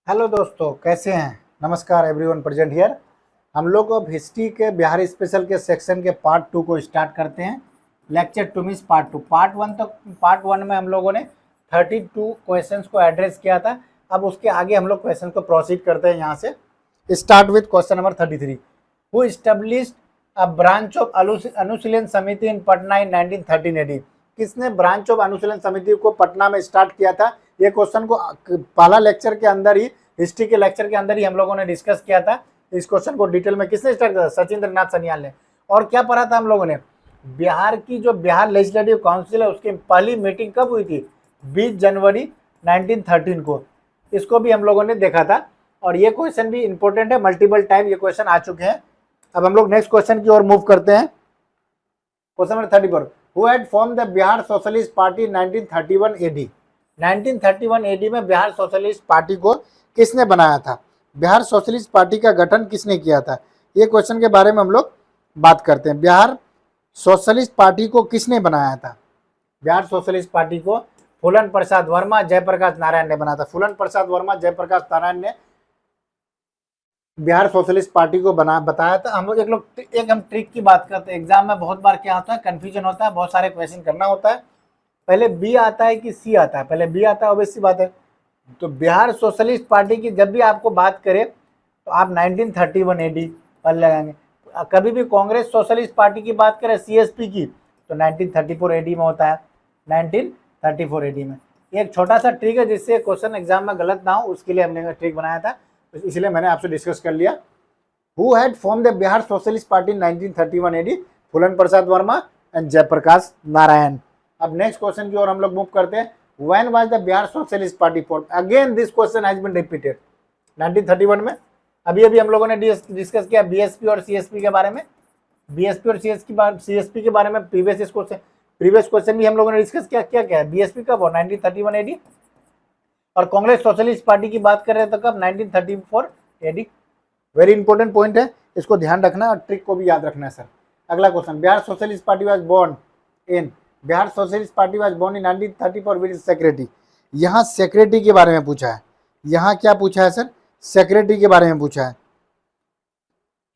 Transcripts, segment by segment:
Hello दोस्तों, कैसे हैं। नमस्कार एवरीवन प्रेजेंट हियर। हम लोग अब हिस्ट्री के बिहार स्पेशल के सेक्शन के पार्ट 2 को स्टार्ट करते हैं। Lecture 2 means part 2। पार्ट 1 में हम लोगों ने 32 क्वेश्चंस को एड्रेस किया था। अब उसके आगे हम लोग क्वेश्चन को प्रोसीड करते हैं। यहाँ से start with question number 33। Who established a branch of Anushilan Samiti in Patna in 1913 AD। किसने ब्रांच ऑफ अनुशीलन समिति को पटना में स्टार्ट किया था। ये क्वेश्चन को पहला लेक्चर के अंदर ही, हिस्ट्री के लेक्चर के अंदर ही हम लोगों ने डिस्कस किया था। इस क्वेश्चन को डिटेल में किसने स्टार्ट किया था? सचिंद्र नाथ सन्याल ने। और क्या पढ़ा था हम लोगों ने? बिहार की जो बिहार लेजिस्लेटिव काउंसिल है उसकी पहली मीटिंग कब हुई थी? 20 जनवरी 1913 को। इसको भी हम लोगों ने देखा था और ये क्वेश्चन भी इंपॉर्टेंट है। मल्टीपल टाइम ये क्वेश्चन आ चुके हैं। अब हम लोग नेक्स्ट क्वेश्चन की ओर मूव करते हैं। Question number 34। Who had form the Bihar socialist party 1931 AD। 1931 AD में बिहार सोशलिस्ट पार्टी को किसने बनाया था? बिहार सोशलिस्ट पार्टी का गठन किसने किया था? ये क्वेश्चन के बारे में हम लोग बात करते हैं। बिहार सोशलिस्ट पार्टी को किसने बनाया था? बिहार सोशलिस्ट पार्टी को फूलन प्रसाद वर्मा, जयप्रकाश नारायण ने बनाया था। फूलन प्रसाद वर्मा, जयप्रकाश नारायण ने बिहार सोशलिस्ट पार्टी को बताया था। हम ट्रिक की बात करते हैं। एग्जाम में बहुत बार क्या होता है, कंफ्यूजन होता है, बहुत सारे क्वेश्चन करना होता है। पहले बी आता है कि सी आता है? पहले बी आता है, ऑब्वियस सी बात है। तो बिहार सोशलिस्ट पार्टी की जब भी आपको बात करें तो आप 1931 AD पर लगाएंगे। कभी भी कांग्रेस सोशलिस्ट पार्टी की बात करें, CSP की, तो 1934 AD में होता है। 1934 AD में। एक छोटा सा ट्रिक है जिससे क्वेश्चन एग्जाम में गलत ना हो, उसके लिए हमने ट्रिक बनाया था, इसलिए मैंने आपसे डिस्कस कर लिया। Who had form the Bihar socialist party 1931 AD? Phulan Prasad Varma and Jayaprakash Narayan. अब नेक्स्ट क्वेश्चन की ओर हम लोग मूव करते हैं। When was the Bihar socialist party formed? Again this question has been repeated. 1931 में। अभी हम लोगों ने डिस्कस किया BSP और CSP के बारे में। BSP और CSP के बारे में प्रीवियस क्वेश्चन भी हम लोगों ने डिस्कस किया। क्या है BSP कब हो? 1931 AD। और कांग्रेस सोशलिस्ट पार्टी की बात कर रहे हैं तो कब? 1934 AD। वेरी इंपॉर्टेंट पॉइंट है, इसको ध्यान रखना और ट्रिक को भी याद रखना है सर। अगला question. Bihar socialist party was born in Bihar socialist party was born in 1934 with secretary. यहाँ सेक्रेटरी के बारे में पूछा है। यहाँ क्या पूछा है सर? सेक्रेटरी के बारे में पूछा है।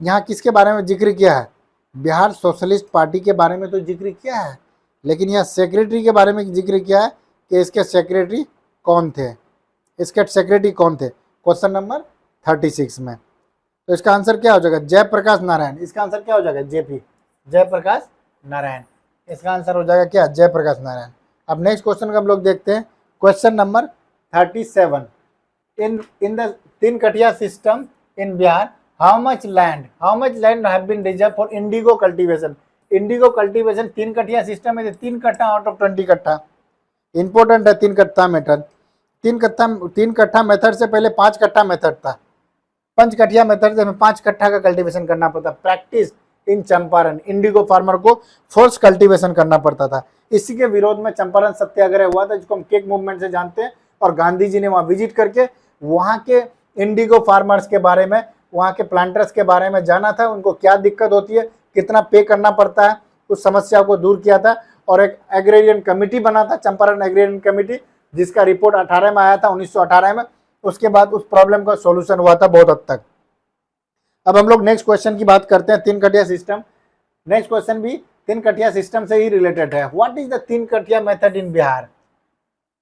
यहाँ किसके बारे में जिक्र किया है? बिहार सोशलिस्ट पार्टी के बारे में तो जिक्र किया है, लेकिन यहाँ सेक्रेटरी के बारे में जिक्र किया है कि इसके सेक्रेटरी कौन थे। इसके सेक्रेटरी कौन थे? क्वेश्चन नंबर 36 में। तो इसका आंसर क्या हो जाएगा? जयप्रकाश नारायण। इसका आंसर क्या हो जाएगा? JP, जयप्रकाश नारायण। इसका आंसर हो जाएगा क्या? जयप्रकाश नारायण। अब नेक्स्ट क्वेश्चन का हम लोग देखते हैं। Question number 37। In the Tinkathia system in Bihar how much land have been reserve for indigo cultivation. Indigo cultivation Tinkathia system में 3 कट्ठा आउट ऑफ 20 कट्ठा। इंपॉर्टेंट है 3 कट्ठा मेथड। 3 कट्ठा मेथड से पहले 5 कट्ठा मेथड था। 5 कट्ठा मेथड से हमें 5 कट्ठा का कल्टीवेशन करना पड़ता। Practice in Champaran, Indigo farmer को फोर्स कल्टीवेशन करना पड़ता था। इसी के विरोध में चंपारण सत्याग्रह हुआ था, जिसको हम केक मूवमेंट से जानते हैं। और गांधी जी ने वहां विजिट करके वहां के इंडिगो फार्मर्स के बारे में, वहां के प्लांटर्स के बारे में जाना था। उनको क्या दिक्कत होती है, कितना पे करना पड़ता है, उस समस्या को दूर किया था। और एक एग्रेरियन कमेटी बना था, चंपारण एग्रेरियन कमेटी, जिसका रिपोर्ट 18 में आया था, 1918 में। उसके बाद उस प्रॉब्लम का सॉल्यूशन हुआ था बहुत हद तक। अब हम लोग नेक्स्ट क्वेश्चन की बात करते हैं। 3 कटिया सिस्टम। नेक्स्ट क्वेश्चन भी 3 कटिया सिस्टम से ही रिलेटेड है। What is the 3 kathia method in Bihar?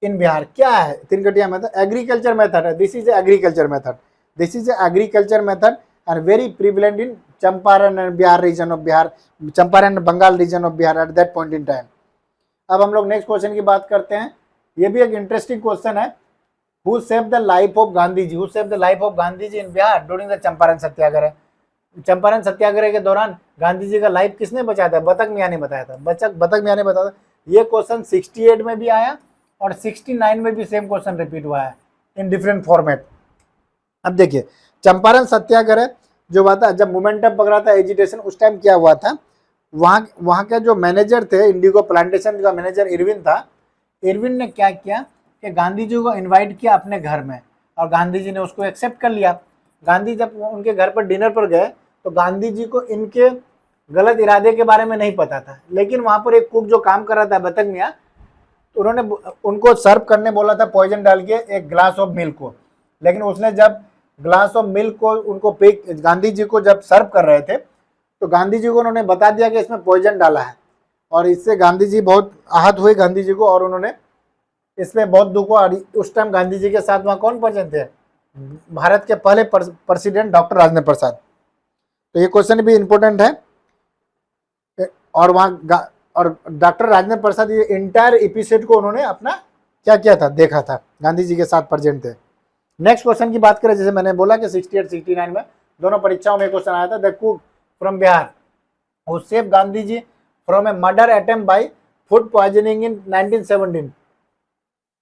In Bihar क्या है 3 कटिया मेथड? एग्रीकल्चर मेथड है। This is agriculture method. This is agriculture method and very prevalent in Champaran and Bihar region of Bihar, Champaran Bengal region of Bihar at that point in time. अब हम लोग next question की बात करते हैं। ये भी एक इंटरेस्टिंग क्वेश्चन है। Who saved the life of Gandhi ji? Who saved the life of Gandhi ji in Bihar during the Champaran Satyagraha? Champaran Satyagraha के दौरान गांधी जी का लाइफ किसने बचाया था? बतक मियाँ ने बताया था। बतक मियाँ ने बताया था। ये क्वेश्चन 68 में भी आया और 69 में भी सेम क्वेश्चन रिपीट हुआ है इन डिफरेंट फॉर्मेट। अब देखिए, चंपारण सत्याग्रह जो हुआ था, जब मोमेंटम पकड़ा था एजिटेशन, उस टाइम क्या हुआ था, वहाँ के जो मैनेजर थे, इंडिगो प्लांटेशन का मैनेजर इरविन था। इरविन ने क्या किया कि गांधी जी को इनवाइट किया अपने घर में और गांधी जी ने उसको एक्सेप्ट कर लिया। गांधी जब उनके घर पर डिनर पर गए तो गांधी जी को इनके गलत इरादे के बारे में नहीं पता था, लेकिन वहाँ पर एक कुक जो काम कर रहा था, बतक मियाँ, तो उन्होंने उनको सर्व करने बोला था पॉइजन डाल के एक ग्लास ऑफ मिल्क को। लेकिन उसने जब ग्लास ऑफ मिल्क को उनको पे गांधी जी को जब सर्व कर रहे थे तो गांधी जी को उन्होंने बता दिया कि इसमें पॉइजन डाला है, और इससे गांधी जी बहुत आहत हुए गांधी जी को, और उन्होंने इसमें बहुत दुख हुआ। उस टाइम गांधी जी के साथ वहाँ कौन प्रेजेंट थे? भारत के पहले प्रेसिडेंट डॉक्टर राजेंद्र प्रसाद। तो ये क्वेश्चन भी इंपॉर्टेंट है। और वहाँ और डॉक्टर राजेंद्र प्रसाद ये इंटायर एपिसोड को उन्होंने अपना क्या किया था, देखा था, गांधी जी के साथ प्रेजेंट थे। नेक्स्ट क्वेश्चन की बात करें, जैसे मैंने बोला कि 68 69 में दोनों परीक्षाओं में क्वेश्चन आया था, the cook from Bihar who save Gandhi ji from a murder attempt by food poisoning in 1917,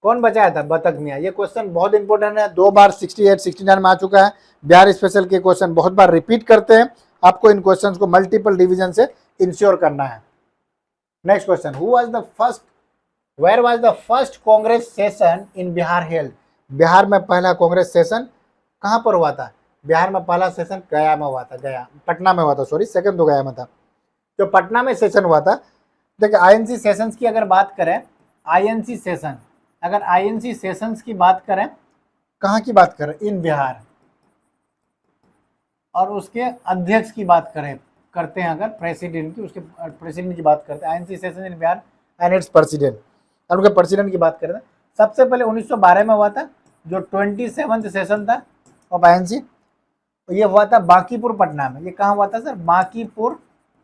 कौन बचाया था? बतख मियाँ। ये क्वेश्चन बहुत इंपॉर्टेंट है, 2 बार 68 69 में आ चुका है। बिहार स्पेशल के क्वेश्चन बहुत बार रिपीट करते हैं, आपको इन क्वेश्चंस को मल्टीपल डिवीजन से इंश्योर करना है। Next question, where was the first Congress session in Bihar held? Bihar में पहला कांग्रेस सेशन कहाँ पर हुआ था? बिहार में पहला सेशन गया में हुआ था, पटना में हुआ था, सॉरी, सेकंड तो गया में था। जो पटना में सेशन हुआ था, देखिए आईएनसी सेशंस की अगर बात करें, आईएनसी सेशन, अगर आईएनसी सेशंस की बात करें, कहाँ की बात करें? इन बिहार। और उसके अध्यक्ष की बात करते हैं अगर प्रेसिडेंट की, उसके प्रेसिडेंट की बात करते हैं, INC session in Bihar and it's president, और उनके प्रेसिडेंट की बात करें, सबसे पहले 1912 में हुआ था, जो 27th सेशन था ऑफ आईएनसी। ये हुआ था बांकीपुर पटना में। ये कहाँ हुआ था सर? बांकीपुर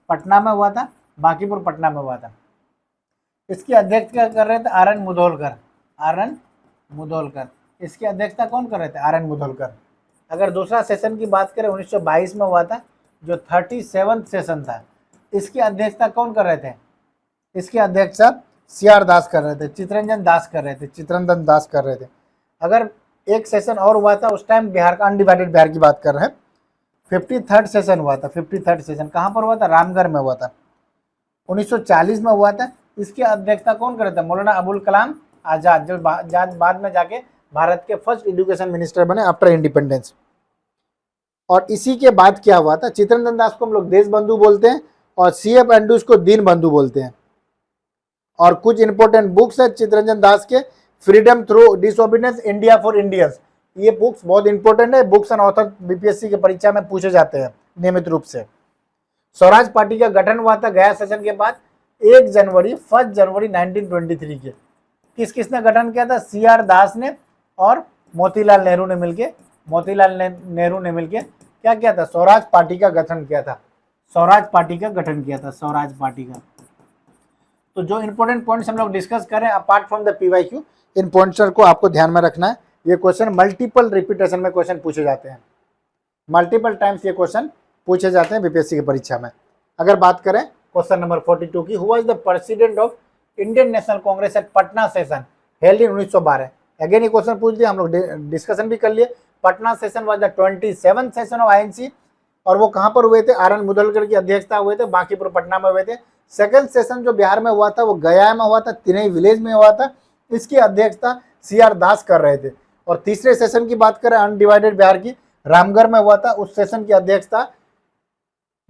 पटना में हुआ था, बांकीपुर पटना में हुआ था। इसकी अध्यक्षता क्या कर रहे थे? आर.एन. मुधोलकर, आर.एन. मुधोलकर। इसकी अध्यक्षता कौन कर रहे थे? आर.एन. मुधोलकर। अगर दूसरा सेशन की बात करें, 1922 में हुआ था, जो 37th सेशन था। इसकी अध्यक्षता कौन कर रहे थे? इसकी अध्यक्षता सी.आर. दास कर रहे थे, चित्तरंजन दास कर रहे थे, चित्तरंजन दास कर रहे थे। अगर एक सेशन और हुआ था, उस टाइम बिहार का अनडिवाइडेड बिहार की बात कर रहे हैं, 53rd सेशन हुआ था। 53rd सेशन कहाँ पर हुआ था? रामगढ़ में हुआ था, 1940 में हुआ था। इसकी अध्यक्षता कौन कर रहे थे? मौलाना अबुल कलाम आजाद, जो बाद में जाके भारत के फर्स्ट एजुकेशन मिनिस्टर बने आफ्टर इंडिपेंडेंस। और इसी के बाद क्या हुआ था? चित्तरंजन दास को हम लोग देश बंधु बोलते हैं, और C.F. एंड्रूज को दीन बंधु बोलते हैं। और कुछ इंपॉर्टेंट बुक्स है चित्तरंजन दास के, freedom through disobedience, India for Indians. ये बुक्स बहुत इंपॉर्टेंट है, बुक्स एंड ऑथर बीपीएससी की परीक्षा में पूछे जाते हैं नियमित रूप से। स्वराज पार्टी का गठन हुआ था गया सेशन के बाद 1 जनवरी 1923 के। किस किसने गठन किया था? सी.आर. दास ने और मोतीलाल नेहरू ने मिलके क्या किया था? स्वराज पार्टी का गठन किया था, स्वराज पार्टी का गठन किया था, स्वराज पार्टी का। तो जो इंपॉर्टेंट पॉइंट्स हम लोग डिस्कस करें apart from the PYQ, in points को आपको ध्यान में रखना है। ये क्वेश्चन मल्टीपल रिपीटेशन में क्वेश्चन पूछे जाते हैं, मल्टीपल टाइम्स ये क्वेश्चन पूछे जाते हैं बीपीएससी की परीक्षा में। अगर बात करें क्वेश्चन नंबर 42 की, who was the president of Indian national Congress at Patna session held in 1912? Again ये क्वेश्चन पूछ दिया, हम लोग डिस्कशन भी कर लिए। Patna session was the 27th session of INC, और वो कहाँ पर हुए थे? आर.एन. मुधोलकर की अध्यक्षता हुए थे, बांकीपुर पटना में हुए थे। सेकंड सेशन जो बिहार में हुआ था वो गया में हुआ था, तिनई विलेज में हुआ था। इसकी अध्यक्षता सी.आर. दास कर रहे थे। और तीसरे सेशन की बात करें अनडिवाइडेड बिहार की, रामगढ़ में हुआ था। उस सेशन की अध्यक्षता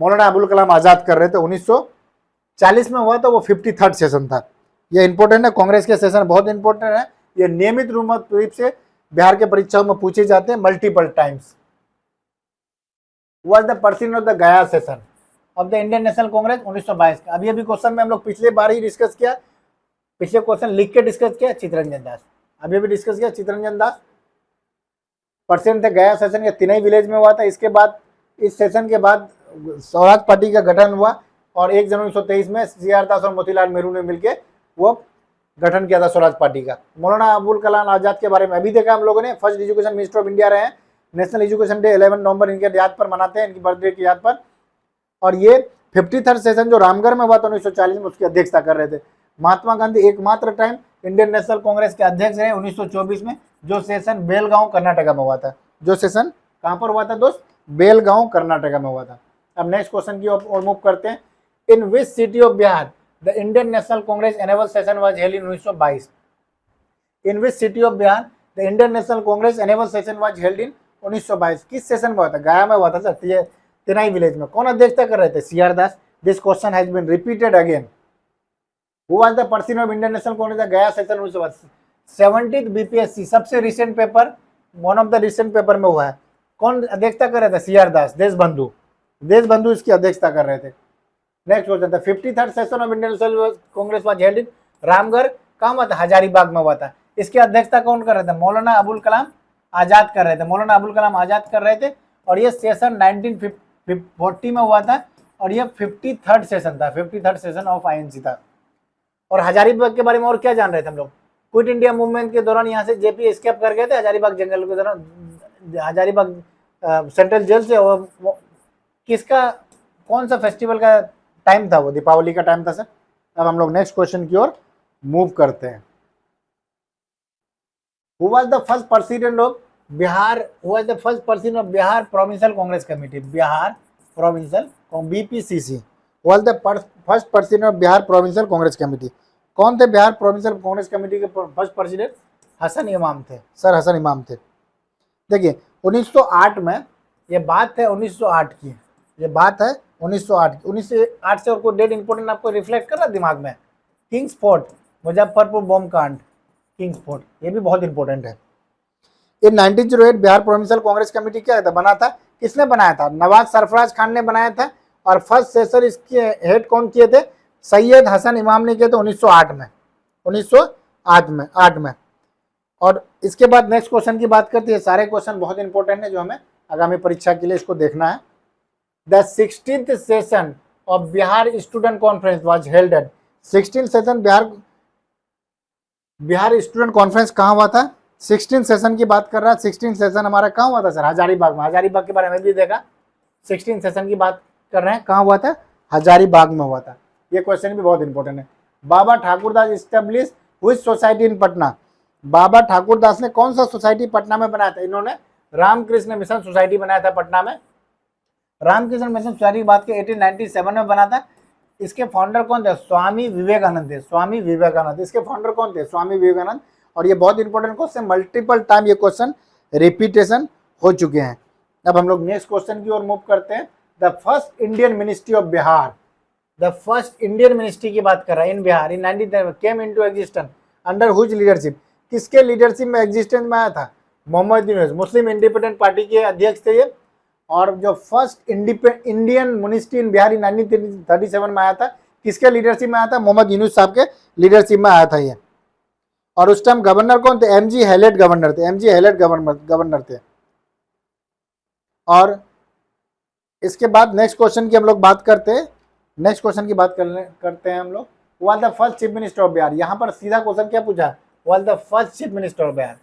मौलाना अबुल कलाम आजाद कर रहे थे। 1940 में हुआ था, वो 53rd सेशन था। ये इंपॉर्टेंट है, कांग्रेस के सेशन बहुत इंपॉर्टेंट है। ये नियमित रूप से बिहार के परीक्षाओं में पूछे जाते हैं multiple times. Was the person of the Gaya session of the Indian national Congress 1922 का। अभी क्वेश्चन में हम लोग पिछले बार ही डिस्कस किया, पिछले क्वेश्चन लिख के डिस्कस किया, चित्तरंजन दास। अभी डिस्कस किया चित्तरंजन दास। पर्सन थे गया सेशन के तिनई विलेज में हुआ था। इसके बाद इस सेशन के बाद स्वराज पार्टी का गठन हुआ, और 1 जनवरी 1923 में सी.आर. दास और मोतीलाल नेहरू ने मिलकर वो गठन किया था स्वराज पार्टी का। मौलाना अबुल कलाम आजाद के बारे में अभी देखा हम लोगों ने, first education minister of India रहे हैं। नेशनल एजुकेशन डे 11 नवंबर इनके याद पर मनाते हैं, इनकी बर्थडे की याद पर। और ये 53rd सेशन जो रामगढ़ में हुआ था 1940 में, उसकी अध्यक्षता कर रहे थे। महात्मा गांधी एकमात्र टाइम इंडियन नेशनल कांग्रेस के अध्यक्ष रहे 1924 में, जो सेशन बेलगांव कर्नाटका में हुआ था। जो सेशन कहाँ पर हुआ था दोस्त? बेलगांव कर्नाटका में हुआ था। अब नेक्स्ट क्वेश्चन की ओर मूव करते हैं। In which city of Bihar the Indian national Congress annual session was held in 1922? In which city of Bihar the Indian national Congress annual session was held in 1922? किस सेशन में हुआ था? गया में हुआ था सर, तिनाई विलेज में। कौन अध्यक्षता कर रहे थे? C R. Das. This question has been repeated again. Who was the person of Indian national Congress Gaya session 1922? 70th BPSC सबसे recent paper one of the recent paper में हुआ है। कौन अध्यक्षता कर रहे थे? CR दास, देशबंधु इसकी अध्यक्षता कर रहे थे। नेक्स्ट क्वेश्चन था 53rd session of Indian national Congress was held इन रामगढ़, कहाँ हुआ था? हजारीबाग में हुआ था। इसकी अध्यक्षता कौन कर रहे थे? मौलाना अबुल कलाम आजाद कर रहे थे, मौलाना अबुल कलाम आजाद कर रहे थे। और ये सेशन 1940 में हुआ था और ये 53rd सेशन था, 53rd सेशन ऑफ INC था। और हजारीबाग के बारे में और क्या जान रहे थे हम लोग? क्विट इंडिया मूवमेंट के दौरान यहाँ से JP एस्केप कर गए थे हजारीबाग जंगल के दौरान, हजारीबाग सेंट्रल जेल से। और किसका कौन सा फेस्टिवल का टाइम था? वो दीपावली का टाइम था सर। अब हम लोग नेक्स्ट क्वेश्चन की ओर मूव करते हैं। Who was the first president of Bihar? Who was the first president of Bihar Provincial Congress Committee? Bihar Provincial BPCC was the first president of Bihar Provincial Congress Committee. कौन थे Bihar provincial Congress committee के first president? Hasan इमाम थे sir, Hasan इमाम थे। देखिए 1908 में, ये बात है 1908 की, ये बात है 1908 की। 1908 से और कोई डेट इंपोर्टेंट आपको रिफ्लेक्ट कर रहा है दिमाग में? किंग्स फोर्ट, मुजफ्फरपुर बॉम्ब कांड, किंग्स फोर्ट, ये भी बहुत इंपॉर्टेंट है। इन 1908 बिहार प्रोविंशियल कांग्रेस कमेटी क्या था? बना था, किसने बनाया था? नवाज सरफराज खान ने बनाया था। और फर्स्ट सेशन इसके हेड कौन किए थे? सैयद हसन इमाम ने किए थे 1908 में, 1908 में। और इसके बाद नेक्स्ट क्वेश्चन की बात करते हैं। सारे क्वेश्चन बहुत इंपॉर्टेंट है जो हमें आगामी परीक्षा के लिए इसको देखना है। The 16th session of Bihar student conference was held at, 16th session Bihar student conference कहाँ हुआ था? 16th सेशन की बात कर रहा है। 16th सेशन हमारा कहाँ हुआ था सर? हजारीबाग में। हजारीबाग के बारे में भी देखा। 16th सेशन की बात कर रहे हैं, कहाँ हुआ था? हजारीबाग में हुआ था। ये क्वेश्चन भी बहुत इंपॉर्टेंट है। Baba Thakurdas establish which society in Patna? Baba Thakurdas ने कौन सा सोसाइटी पटना में बनाया था? इन्होंने रामकृष्ण मिशन सोसाइटी बनाया था पटना में। रामकृष्ण मिशन सोसाइटी की बात की 1897 में बना था। इसके फाउंडर कौन थे? स्वामी विवेकानंद थे, स्वामी विवेकानंद। इसके फाउंडर कौन थे? स्वामी विवेकानंद। और ये बहुत इंपॉर्टेंट क्वेश्चन, मल्टीपल टाइम ये क्वेश्चन रिपीटेशन हो चुके हैं। अब हम लोग नेक्स्ट क्वेश्चन की ओर मूव करते हैं। The first Indian ministry of Bihar, the first Indian ministry की बात कर रहा है in Bihar in 1910 came into existence under whose leadership? किसके लीडरशिप में एग्जिस्टेंस में आया था? Mohammad Yunus, Muslim Independent Party के अध्यक्ष थे ये। और जो first Indian ministry in Bihar in 1937 में आया था, किसके लीडरशिप में आया था? मोहम्मद यूनुस साहब के लीडरशिप में आया था ये। और उस टाइम गवर्नर कौन थे? MG हैलेट गवर्नर थे, MG हैलेट गवर्नर थे। और इसके बाद नेक्स्ट क्वेश्चन की हम लोग बात करते हैं। नेक्स्ट क्वेश्चन की बात करते हैं हम लोग। Was the first chief minister of Bihar? यहाँ पर सीधा क्वेश्चन क्या पूछा? Was the first chief minister of Bihar.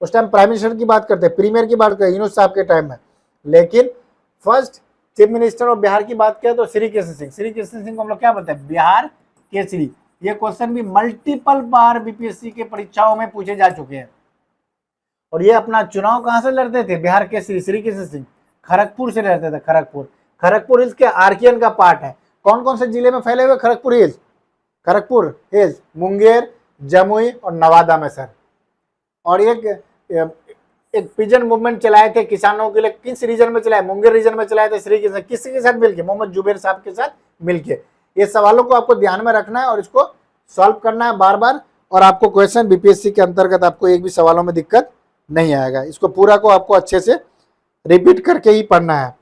उस टाइम प्राइम मिनिस्टर की बात करते हैं, प्रीमियर की बात करते हैं यूनुस साहब के टाइम में। लेकिन first chief minister of Bihar की बात किया तो श्री कृष्ण सिंह। श्री कृष्ण सिंह को हम लोग क्या बोलते हैं? बिहार केसरी। ये क्वेश्चन भी मल्टीपल बार BPSC के परीक्षाओं में पूछे जा चुके हैं। और ये अपना चुनाव कहाँ से लड़ते थे? बिहार केसरी श्री कृष्ण सिंह खड़गपुर से लड़ते थे। खड़गपुर हिल्स के आर्कियन का पार्ट है। कौन कौन से जिले में फैले हुए खड़गपुर हिल्स? मुंगेर, जमुई और नवादा में सर। और एक पिजन मूवमेंट चलाए थे किसानों के लिए। किस रीजन में चलाए? मुंगेर रीजन में चलाए थे श्री कृष्ण। किसके साथ मिलके? मोहम्मद जुबैर साहब के साथ मिलके। ये सवालों को आपको ध्यान में रखना है और इसको सॉल्व करना है बार बार। और आपको क्वेश्चन BPSC के अंतर्गत आपको एक भी सवालों में दिक्कत नहीं आएगा। इसको पूरा को आपको अच्छे से रिपीट करके ही पढ़ना है।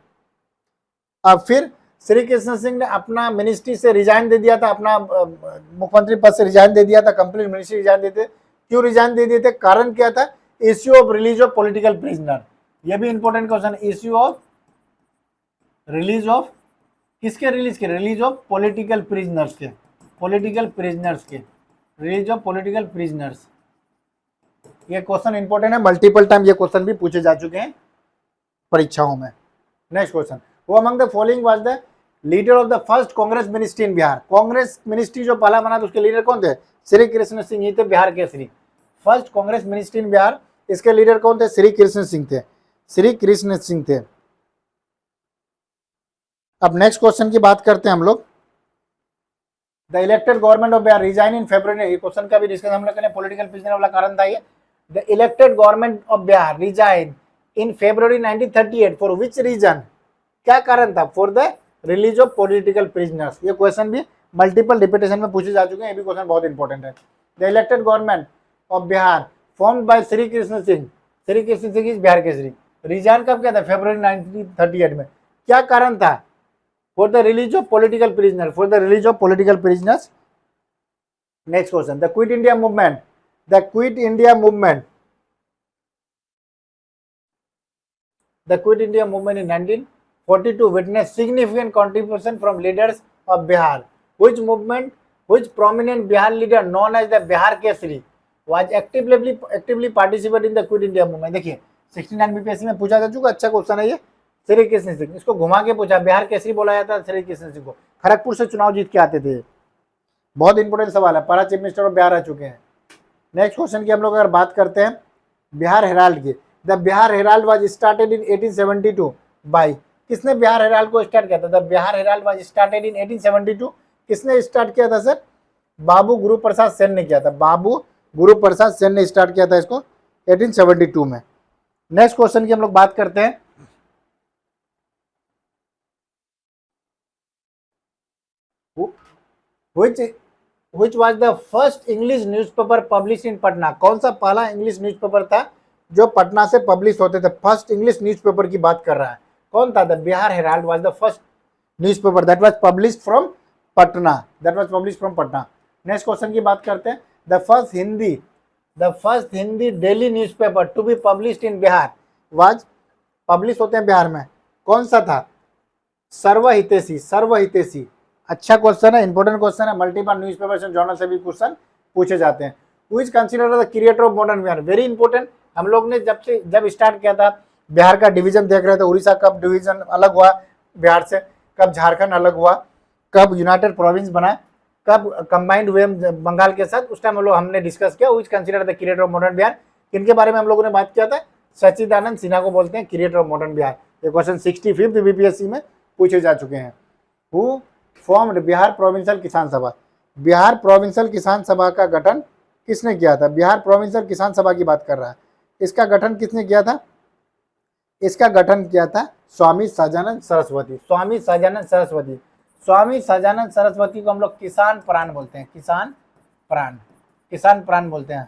अब फिर श्री कृष्ण सिंह ने अपना मिनिस्ट्री से रिजाइन दे दिया था, अपना मुख्यमंत्री पद से रिजाइन दे दिया था, कंप्लीट मिनिस्ट्री रिजाइन देते। क्यों रिजाइन दे दिए थे? कारण क्या था? Issue of release of political prisoner. ये भी important question. Issue of release of किसके? रिलीज के? रिलीज ऑफ पॉलिटिकल प्रिजनर्स के, रिलीज ऑफ पॉलिटिकल प्रिजनर्स। ये क्वेश्चन इंपॉर्टेंट है, मल्टीपल टाइम ये क्वेश्चन भी पूछे जा चुके हैं परीक्षाओं में। नेक्स्ट क्वेश्चन, वो among the following was the leader of the first Congress ministry in Bihar? Congress ministry जो पहला बना था उसके लीडर कौन थे? श्री कृष्ण सिंह ही थे, Bihar Kesari. First Congress ministry in Bihar, इसके लीडर कौन थे? श्री कृष्ण सिंह थे, श्री कृष्ण सिंह थे। अब नेक्स्ट क्वेश्चन की बात करते हैं हम लोग। The elected government of Bihar resign in February. ये क्वेश्चन का भी डिस्कस हम लोग करें, पॉलिटिकल प्रिजनर वाला कारण था ये। The elected government of Bihar resign in February 1938 for which region? क्या कारण था? For the release of political prisoners. ये क्वेश्चन भी मल्टीपल रिपीटेशन में पूछे जा चुके हैं, ये भी क्वेश्चन बहुत इंपॉर्टेंट है। The elected government of Bihar formed by Shri Krishna Singh. Shri Krishna Singh is Bihar Kesari. Resign कब किया था? फरवरी 1938 में। क्या कारण था? For the release of political prisoner, for the release of political prisoners. Next question, the quit India movement, the quit India movement, the quit India movement in 1942 witnessed significant contribution from leaders of Bihar. Which movement, which prominent Bihar leader known as the Bihar Kesari was actively participate in the Quit India movement? देखिए 69 BPSC में पूछा जा चुका, अच्छा question है ये। श्री कृष्ण सिंह, इसको घुमा के पूछा, बिहार केसरी बोला जाता है श्री कृष्ण सिंह को, खड़गपुर से चुनाव जीत के आते थे। बहुत इंपोर्टेंट सवाल है, पारा चीफ मिनिस्टर ऑफ बिहार आ चुके हैं। नेक्स्ट क्वेश्चन की हम लोग अगर बात करते हैं बिहार हेराल्ड की, the Bihar Herald was started in 1872 by, किसने बिहार हेराल्ड को स्टार्ट किया था? The Bihar Herald was started in 1872, किसने स्टार्ट किया था सर? बाबू गुरु प्रसाद सेन ने किया था, बाबू गुरु प्रसाद सेन ने स्टार्ट किया था इसको 1872 में। नेक्स्ट क्वेश्चन की हम लोग बात करते हैं, which was the first English newspaper published in Patna? कौन सा पहला इंग्लिश न्यूज़पेपर था जो पटना से पब्लिश होते थे? फर्स्ट इंग्लिश न्यूज़पेपर की बात कर रहा है, कौन था? The Bihar Herald was the first newspaper that was published from Patna, that was published from Patna. Next question की बात करते हैं, the first Hindi daily newspaper to be published in Bihar was, publish होते हैं बिहार में, कौन सा था? सर्वहितेशी, सर्वहितेशी। अच्छा क्वेश्चन है, इंपॉर्टेंट क्वेश्चन है, मल्टीपल न्यूज़पेपर्स एंड जर्नल से भी क्वेश्चन पूछे जाते हैं। Who is considered the creator of modern Bihar? Very important. हम लोग ने जब स्टार्ट किया था बिहार का डिवीजन देख रहे थे, उड़ीसा कब डिवीजन अलग हुआ बिहार से, कब झारखंड अलग हुआ, कब यूनाइटेड प्रोविंस बना, कब कंबाइंड हुए बंगाल के साथ, उस टाइम हमने डिस्कस किया who is considered the creator of modern Bihar. किनके बारे में हम लोगों ने बात किया था? सच्चिदानंद सिन्हा को बोलते हैं क्रिएटर ऑफ मॉडर्न बिहार। ये क्वेश्चन 65th बीपीएससी में पूछे जा चुके हैं। हु फॉर्म्ड बिहार प्रोविंशियल किसान सभा? बिहार प्रोविंशियल किसान सभा का गठन किसने किया था? बिहार प्रोविंशियल किसान सभा की बात कर रहा है, इसका गठन किसने किया था? इसका गठन किया था स्वामी सहजानंद सरस्वती, स्वामी सहजानंद सरस्वती। स्वामी सहजानंद सरस्वती को हम लोग किसान प्राण बोलते हैं, किसान प्राण, किसान प्राण बोलते हैं।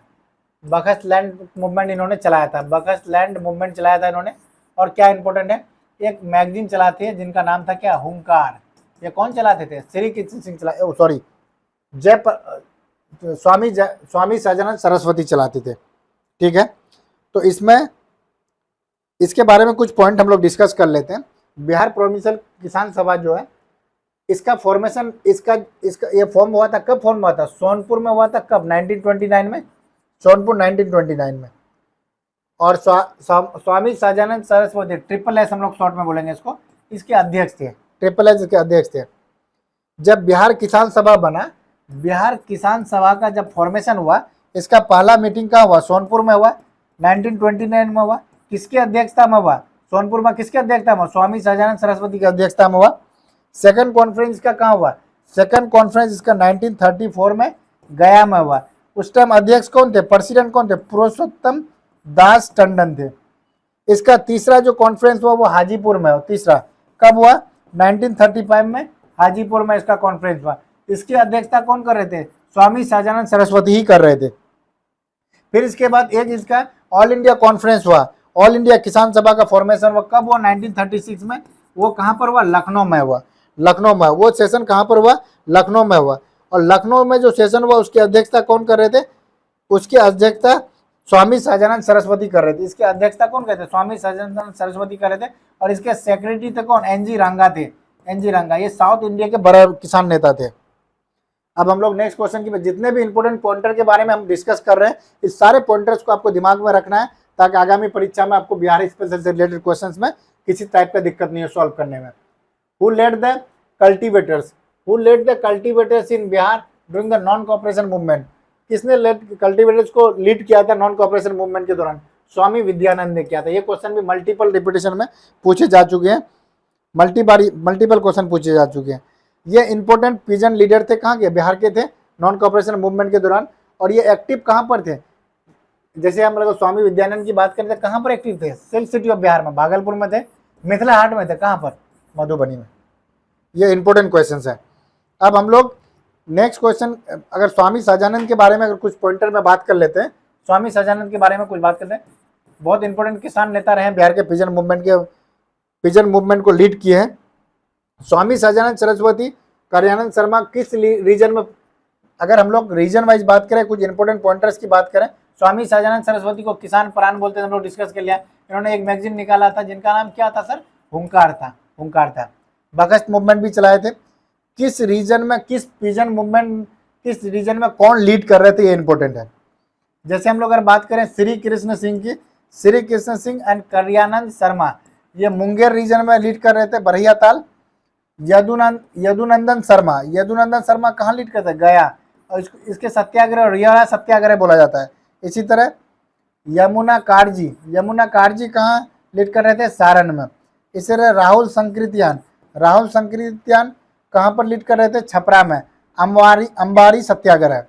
बखत लैंड मूवमेंट इन्होंने चलाया था, बखत लैंड मूवमेंट चलाया था इन्होंने। और क्या इंपॉर्टेंट है, एक मैगजीन चलाते हैं जिनका नाम था क्या? हुंकार। ये कौन चलाते थे? श्री कृष्ण सिंह चला, सॉरी स्वामी सहजानंद सरस्वती चलाते थे। ठीक है, तो इसमें इसके बारे में कुछ पॉइंट हम लोग डिस्कस कर लेते हैं। बिहार प्रोविंशियल किसान सभा जो है, इसका फॉर्मेशन, इसका ये फॉर्म हुआ था, कब फॉर्म हुआ था? सोनपुर में हुआ था, कब? 1929 में, सोनपुर 1929 में। और स्वामी सहजानंद सरस्वती, ट्रिपल एस हम लोग शॉर्ट में बोलेंगे इसको, इसके अध्यक्ष थे, ट्रिपल एस के अध्यक्ष थे। जब बिहार किसान सभा बना, बिहार किसान सभा का जब फॉर्मेशन हुआ, इसका पहला मीटिंग कहाँ हुआ? सोनपुर में हुआ, 1929 में हुआ। किसकी अध्यक्षता में हुआ? सोनपुर में किसकी अध्यक्षता में? स्वामी सहजानंद सरस्वती की अध्यक्षता में हुआ। सेकंड कॉन्फ्रेंस का कहाँ हुआ? सेकंड कॉन्फ्रेंस इसका 1934 में गया में हुआ। उस टाइम अध्यक्ष कौन थे? प्रेसिडेंट कौन थे? पुरुषोत्तम दास टंडन थे। इसका तीसरा जो कॉन्फ्रेंस हुआ वो हाजीपुर में हुआ। तीसरा कब हुआ? 1935 में हाजीपुर में इसका कॉन्फ्रेंस हुआ। इसकी अध्यक्षता कौन कर रहे थे? स्वामी सहजानंद सरस्वती ही कर रहे थे। फिर इसके बाद एक इसका ऑल इंडिया कॉन्फ्रेंस हुआ, ऑल इंडिया किसान सभा का फॉर्मेशन हुआ, कब हुआ? 1936 में। वो कहाँ पर हुआ? लखनऊ में हुआ, लखनऊ में। वो सेशन कहाँ पर हुआ? लखनऊ में हुआ। और लखनऊ में जो सेशन हुआ उसकी अध्यक्षता कौन कर रहे थे? उसकी अध्यक्षता स्वामी सहजानंद सरस्वती कर रहे थे। इसकी अध्यक्षता कौन करते? स्वामी सहजानंद सरस्वती कर रहे थे। और इसके सेक्रेटरी थे कौन? एनजी रंगा थे, एनजी रंगा। ये साउथ इंडिया के बड़े किसान नेता थे। अब हम लोग नेक्स्ट क्वेश्चन की, जितने भी इंपोर्टेंट पॉइंटर के बारे में हम डिस्कस कर रहे हैं, इस सारे पॉइंटर्स को आपको दिमाग में रखना है ताकि आगामी परीक्षा में आपको बिहार स्पेशल से रिलेटेड क्वेश्चंस में किसी टाइप का दिक्कत नहीं हो सॉल्व करने में। Who led the cultivators? Who led the cultivators in Bihar during the non cooperation movement? किसने कल्टीवेटर्स को लीड किया था नॉन कॉपरेशन मूवमेंट के दौरान? स्वामी विद्यानंद ने किया था। ये क्वेश्चन भी मल्टीपल रिपीटेशन में पूछे जा चुके हैं, मल्टीपल क्वेश्चन पूछे जा चुके हैं। ये इंपॉर्टेंट पिजन लीडर थे, कहाँ के? बिहार के थे, नॉन कॉपरेशन मूवमेंट के दौरान। और ये एक्टिव कहाँ पर थे? जैसे हम लोग स्वामी विद्यानंद की बात करते हैं, कहाँ पर एक्टिव थे? सेल्फ सिटी ऑफ बिहार में, भागलपुर में थे, मिथिला हाट में थे, कहाँ पर? मधुबनी में। ये इंपॉर्टेंट क्वेश्चंस हैं। अब हम लोग नेक्स्ट क्वेश्चन, अगर स्वामी सहजानंद के बारे में अगर कुछ पॉइंटर में बात कर लेते हैं, स्वामी सहजानंद के बारे में कुछ बात करते हैं। बहुत इंपॉर्टेंट किसान नेता रहे बिहार के पिजन मूवमेंट को लीड किए हैं। स्वामी सहजानंद सरस्वती, कार्यानंद शर्मा किस रीजन में, अगर हम लोग रीजन वाइज बात करें, कुछ इंपॉर्टेंट पॉइंटर्स की बात करें, स्वामी सहजानंद सरस्वती को किसान प्राण बोलते हैं, हम लोग डिस्कस कर लिया। इन्होंने एक मैगजीन निकाला था जिनका नाम क्या था सर, हुंकार था। भगत मूवमेंट भी चलाए थे। किस रीजन में, किस रीजन में कौन लीड कर रहे थे, ये इंपॉर्टेंट है। जैसे हम लोग अगर बात करें श्री कृष्ण सिंह एंड कार्यानंद शर्मा, ये मुंगेर रीजन में लीड कर रहे थे, बरहिया ताल। यदुनंदन शर्मा कहाँ लीड करते, गया, और इसके सत्याग्रह रियाड़ा सत्याग्रह बोला जाता है। इसी तरह यमुना काटजी कहाँ लीड कर रहे थे, सारण में। इसी तरह राहुल संकृत्यान कहाँ पर लीड कर रहे थे, छपरा में, अंबारी सत्याग्रह।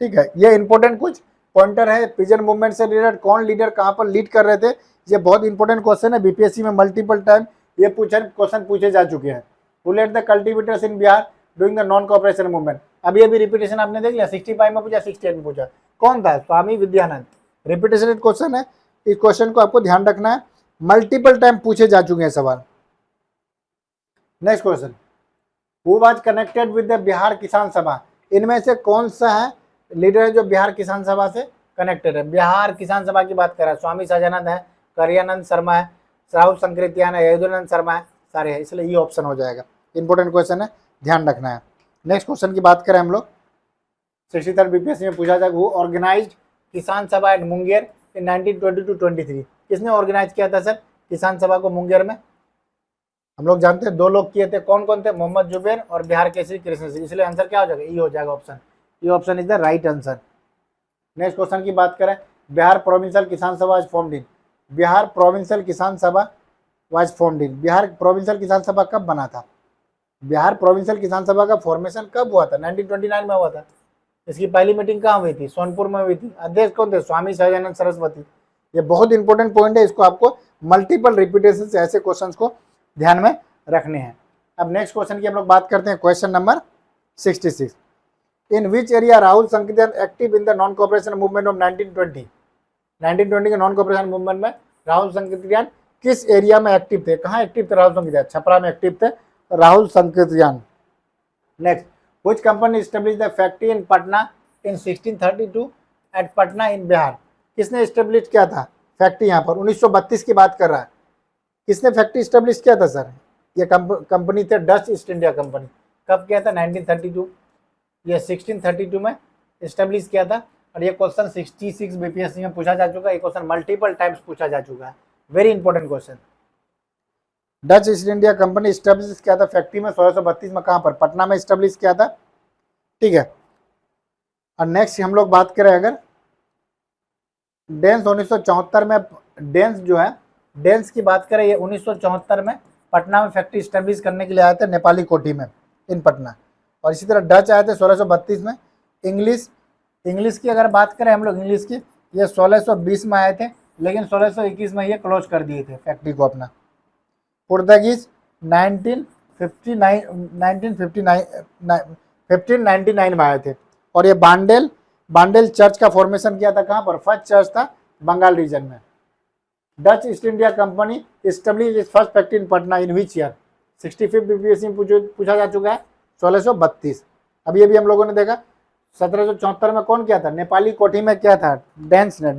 ठीक है, ये इंपॉर्टेंट कुछ पॉइंटर है पिजन मूवमेंट से रिलेटेड, कौन लीडर कहाँ पर लीड कर रहे थे। ये बहुत इंपॉर्टेंट क्वेश्चन है, बीपीएससी में मल्टीपल टाइम ये क्वेश्चन पूछे जा चुके हैं। Who led the cultivators in Bihar doing the non cooperation movement, अभी रिपीटेशन आपने देख लिया, 65 में पूछा, 68 में पूछा, कौन था, स्वामी विद्यानंद। रिपीटेशन क्वेश्चन है, इस क्वेश्चन को आपको ध्यान रखना है, मल्टीपल टाइम पूछे जा चुके हैं सवाल। Next question, who was connected with the Bihar किसान सभा, इनमें से कौन सा है लीडर है जो बिहार किसान सभा से कनेक्टेड है। बिहार किसान सभा की बात कर रहा है, स्वामी सहजानंद है, कार्यानंद शर्मा है, राहुल संकृत्यान है, यदुनंद शर्मा है, सारे हैं, इसलिए ये ऑप्शन हो जाएगा। इंपॉर्टेंट क्वेश्चन है, ध्यान रखना है। नेक्स्ट क्वेश्चन की बात करें हम लोग, 63 बीपीएससी में पूछा जाएगा, वो ऑर्गेनाइज्ड किसान सभा एट मुंगेर इन 1922-23, किसने ऑर्गेनाइज किया था सर किसान सभा को मुंगेर में। हम लोग जानते हैं 2 लोग किए थे, कौन कौन थे, मोहम्मद जुबैर और बिहार केसरी कृष्ण सिंह, इसलिए आंसर क्या हो जाएगा, ये हो जाएगा ऑप्शन, ये option is the right answer. Next question की बात करें, बिहार प्रोविंशियल किसान सभा was formed in, Bihar provincial किसान सभा was formed in, Bihar provincial किसान सभा कब बना था, बिहार प्रोविंशियल किसान सभा का फॉर्मेशन कब हुआ था, 1929 में हुआ था। इसकी पहली मीटिंग कहाँ हुई थी, सोनपुर में हुई थी। अध्यक्ष कौन थे, स्वामी सहजानंद सरस्वती। ये बहुत इंपॉर्टेंट पॉइंट है, इसको आपको मल्टीपल रिपीटेशन से ऐसे क्वेश्चंस को ध्यान में रखने हैं। अब नेक्स्ट क्वेश्चन की हम लोग बात करते हैं, question number 66, in which area Rahul Sankrityayan active in the non cooperation movement of 1920 के नॉन कॉपरेशन मूवमेंट में राहुल संकृत्यान किस एरिया में एक्टिव थे, कहाँ एक्टिव थे राहुल संकृत्यान, छपरा में एक्टिव थे Rahul Sankrityayan. Next, which company established the factory in Patna in 1632 at Patna in Bihar, किसने एस्टेब्लिश किया था फैक्ट्री, यहाँ पर 1932 की बात कर रहा है, किसने फैक्ट्री एस्टेब्लिश किया था सर, ये कंपनी थे डच ईस्ट इंडिया कंपनी। कब किया था, 1932, ये 1632 में एस्टेब्लिश किया था। और ये क्वेश्चन 66 बीपीएससी में पूछा जा चुका है, ये क्वेश्चन मल्टीपल टाइम्स पूछा जा चुका है, very important question. Dutch east India company establish किया था फैक्ट्री में 1632 में, कहाँ पर, पटना में एस्टेब्लिश किया था। ठीक है, और नेक्स्ट हम लोग बात करें अगर डेंस 1974 में, डेंस जो है, डेंस की बात करें, ये 1974 में पटना में फैक्ट्री एस्टेब्लिश करने के लिए आए थे, नेपाली कोठी में इन पटना। और इसी तरह डच आए थे 1632 में। इंग्लिश की अगर बात करें हम लोग, इंग्लिश की ये 1620 में आए थे, लेकिन 1621 में ये क्लोज कर दिए थे फैक्ट्री को अपना। पुर्तगीज 1599 में आए थे। और ये बांडेल चर्च का फॉर्मेशन किया था कहाँ पर, फर्स्ट चर्च था बंगाल रीजन में। Dutch east India company establish it's first factory in Patna in which year, 65 BPSC में पूछा जा चुका है, 1632। अभी हम लोगों ने देखा 1774 में कौन किया था, नेपाली कोठी में किया था, डेंस ने।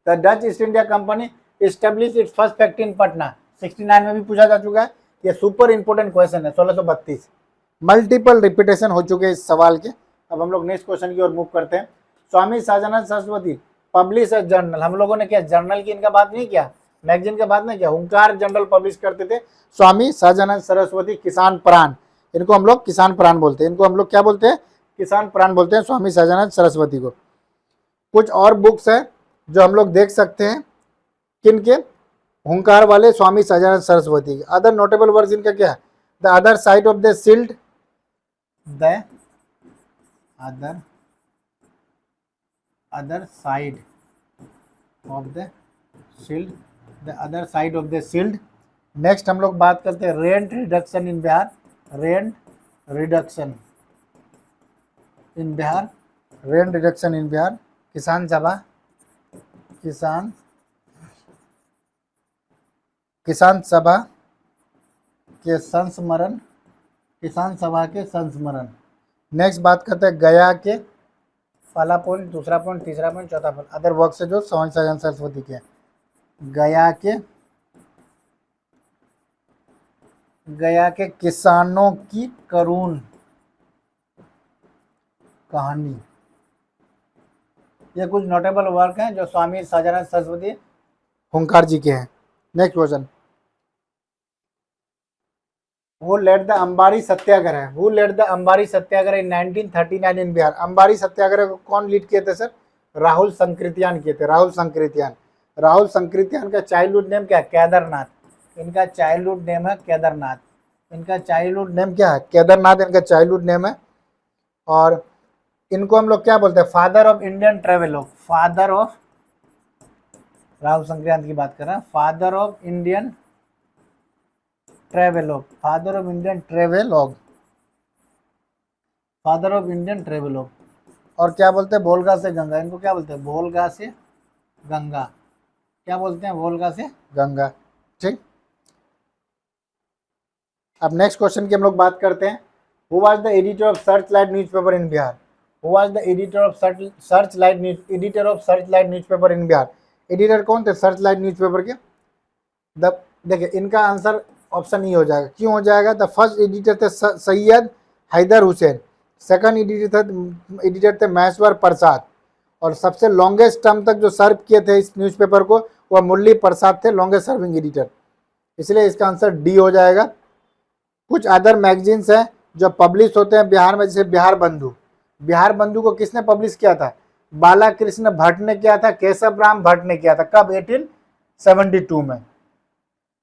The Dutch east India company establish it's first factory in Patna, 69 में भी पूछा जा चुका है। ये सुपर इंपोर्टेंट क्वेश्चन है, 1632, मल्टीपल रिपीटेशन हो चुके हैं इस सवाल के। अब हम लोग नेक्स्ट क्वेश्चन की ओर मूव करते हैं। Swami Sahajanand Saraswati publish a journal, हम लोगों ने क्या जर्नल की इनका बात नहीं किया, मैगजीन का बात नहीं किया, हुंकार जर्नल पब्लिश करते थे स्वामी सहजानंद सरस्वती, किसान प्राण, इनको हम लोग किसान प्राण बोलते हैं, इनको हम लोग क्या बोलते हैं, किसान प्राण बोलते हैं स्वामी सहजानंद सरस्वती को। कुछ और बुक्स हैं जो हम लोग देख सकते हैं, किनके, हुंकार वाले स्वामी सहजानंद सरस्वती के। अदर नोटेबल वर्क्स इनका क्या है, the other side of the shield, the other side of the shield, the other side of the shield. Next हम लोग बात करते हैं rent reduction in Bihar, rent reduction in Bihar, किसान सभा किसान सभा के संस्मरण, किसान सभा के संस्मरण। नेक्स्ट बात करते हैं गया के, पहला पॉइंट, दूसरा पॉइंट, तीसरा पॉइंट, चौथा पॉइंट, अदर वर्क से जो सौजन सरस्वती के, गया के किसानों की करुण कहानी। ये कुछ नोटेबल वर्क हैं जो स्वामी सौजन सरस्वती हुंकार जी के हैं। Next question, Who led the Ambari Satyagraha? Who led the Ambari Satyagraha in 1939 in Bihar? Ambari Satyagraha को कौन लीड किए थे सर? राहुल संकृत्यान किए थे, राहुल संकृत्यान। राहुल संकृत्यान का चाइल्डहुड नेम क्या है? केदारनाथ। इनका चाइल्डहुड नेम है केदारनाथ। इनका चाइल्डहुड नेम क्या है? केदारनाथ इनका चाइल्डहुड नेम है। और इनको हम लोग क्या बोलते हैं? Father of Indian travelogue. Father of, Rahul Sankrityayan की बात कर रहे हैं, father of Indian travelogue, father of Indian travelogue, father of Indian travelogue. और क्या बोलते हैं? वोल्गा से गंगा। इनको क्या बोलते हैं? वोल्गा से गंगा। क्या बोलते हैं? वोल्गा से गंगा। ठीक। अब नेक्स्ट क्वेश्चन की हम लोग बात करते हैं। Who was the editor of Searchlight newspaper in Bihar? Who was the editor of Searchlight newspaper in Bihar? Editor कौन थे सर्चलाइट न्यूज़पेपर के? देखिए इनका आंसर ऑप्शन ई हो जाएगा। क्यों हो जाएगा? द फर्स्ट एडिटर थे सैयद हैदर हुसैन, सेकंड एडिटर थे महेश्वर प्रसाद, और सबसे लॉन्गेस्ट टर्म तक जो सर्व किए थे इस न्यूज़पेपर को वह मुरली प्रसाद थे, लॉन्गेस्ट सर्विंग एडिटर। इसलिए इसका आंसर डी हो जाएगा। कुछ अदर मैगजीन्स हैं जो पब्लिश होते हैं बिहार में, जैसे बिहार बंधु। बिहार बंधु को किसने पब्लिश किया था? बाला कृष्ण भट्ट ने किया था, केशव राम भट्ट ने किया था। कब? 1872 में।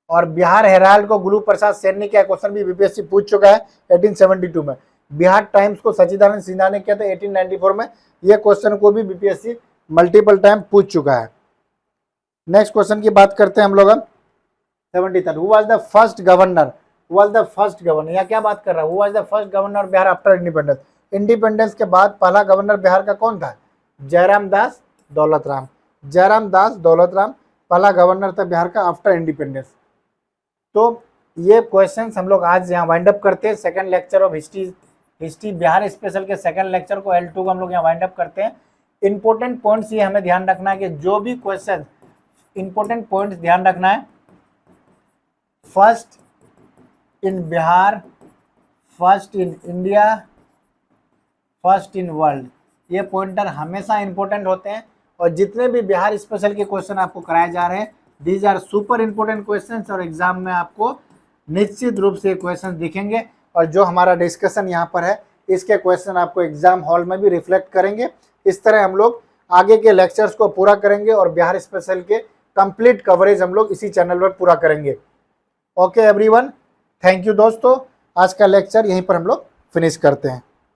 और बिहार हेराल्ड को गुरु प्रसाद सेन ने किया। क्वेश्चन भी बीपीएससी पूछ चुका है 1872 में। बिहार टाइम्स को सच्चिदानंद सिन्हा ने किया था 1894 में। यह क्वेश्चन को भी बीपीएससी मल्टीपल टाइम पूछ चुका है। नेक्स्ट क्वेश्चन की बात करते हैं हम लोग। 73 who was the first governor? Who was the first governor? यहाँ क्या बात कर रहा है? Who was the first governor Bihar after independence? Independence के बाद पहला गवर्नर बिहार का कौन था? जयराम दास दौलतराम। जयराम दास दौलतराम पहला गवर्नर था बिहार का आफ्टर इंडिपेंडेंस। तो ये क्वेश्चंस हम लोग आज यहाँ वाइंड अप करते हैं। Second lecture of history Bihar special के सेकंड लेक्चर को L2 को हम लोग यहाँ वाइंड अप करते हैं। इंपॉर्टेंट पॉइंट्स ये हमें ध्यान रखना है कि जो भी क्वेश्चन, इंपॉर्टेंट पॉइंट्स ध्यान रखना है। First in Bihar, first in India, first in world, ये पॉइंटर हमेशा इंपॉर्टेंट होते हैं। और जितने भी बिहार स्पेशल के क्वेश्चन आपको कराए जा रहे हैं, these are super important questions, और एग्जाम में आपको निश्चित रूप से क्वेश्चन दिखेंगे। और जो हमारा डिस्कशन यहाँ पर है, इसके क्वेश्चन आपको एग्जाम हॉल में भी रिफ्लेक्ट करेंगे। इस तरह हम लोग आगे के लेक्चर्स को पूरा करेंगे और बिहार स्पेशल के कंप्लीट कवरेज हम लोग इसी चैनल पर पूरा करेंगे। ओके एवरीवन, थैंक यू दोस्तों। आज का लेक्चर यहीं पर हम लोग फिनिश करते हैं।